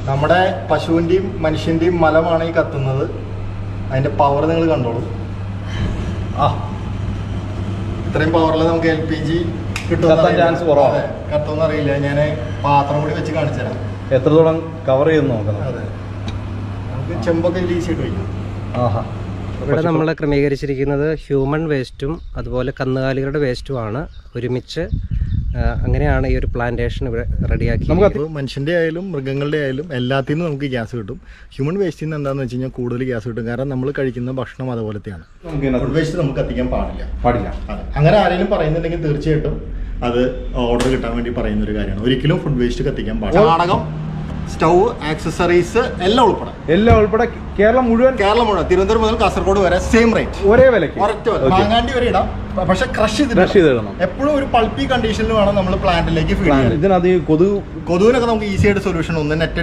നമ്മുടെ പശുവിൻ്റെയും മനുഷ്യൻ്റെയും മലമാണ് ഈ കത്തുന്നത്. അതിൻ്റെ പവർ നിങ്ങൾ കണ്ടോളൂ. ഇത്രയും പവറിൽ നമുക്ക് LPG കത്തുമെന്ന് അറിയില്ല. ഞാൻ പാത്രം കൂടി വെച്ച് കാണിച്ചു തരാം എത്രത്തോളം കവർ ചെയ്യുന്നു നോക്കാം. അതെ, നമുക്ക് ചെമ്പൊക്കെ ഈസി ആയിട്ട് വയ്ക്കാം. ഇവിടെ നമ്മൾ ക്രമീകരിച്ചിരിക്കുന്നത് ഹ്യൂമൻ വേസ്റ്റും അതുപോലെ കന്നുകാലികളുടെ വേസ്റ്റുമാണ് ഒരുമിച്ച്. അങ്ങനെയാണ് ഈ ഒരു പ്ലാന്റേഷൻ ഇവിടെ റെഡിയാക്കി. നമുക്ക് മനുഷ്യൻ്റെ ആയാലും മൃഗങ്ങളുടെ ആയാലും എല്ലാത്തിൽ നിന്നും നമുക്ക് ഗ്യാസ് കിട്ടും. ഹ്യൂമൻ വേസ്റ്റിൽ നിന്ന് എന്താണെന്ന് വെച്ച് കഴിഞ്ഞാൽ കൂടുതൽ ഗ്യാസ് കിട്ടും. കാരണം നമ്മൾ കഴിക്കുന്ന ഭക്ഷണം അതുപോലത്തെയാണ്. ഫുഡ് വേസ്റ്റ് നമുക്ക് കത്തിക്കാൻ പാടില്ല. അതെ, അങ്ങനെ ആരെങ്കിലും പറയുന്നുണ്ടെങ്കിൽ തീർച്ചയായിട്ടും അത് ഓർഡർ കിട്ടാൻ വേണ്ടി പറയുന്ന ഒരു കാര്യമാണ്. ഒരിക്കലും ഫുഡ് വേസ്റ്റ് കത്തിക്കാൻ പാടില്ല. ചാണകം, സ്റ്റൗ, ആക്സസറീസ് എല്ലാം ഉൾപ്പെടെ കേരളം മുഴുവൻ തിരുവനന്തപുരം മുതൽ കാസർഗോഡ് വരെ സെയിം റേറ്റ്, ഒരേ വിലയ്ക്ക്. മാങ്ങാണ്ടി വരെ ഇടാം. പക്ഷെ ക്രഷ് ചെയ്തിടണം. എപ്പോഴും ഒരു പൾപ്പി കണ്ടീഷനിൽ വേണം നമ്മൾ പ്ലാന്റിലേക്ക് ഫീഡ് ചെയ്യാൻ. ഇതിനകത്ത് കൊതുവിനൊക്കെ നമുക്ക് ഈസി ആയിട്ട് സൊല്യൂഷൻ ഒന്ന് നെറ്റ്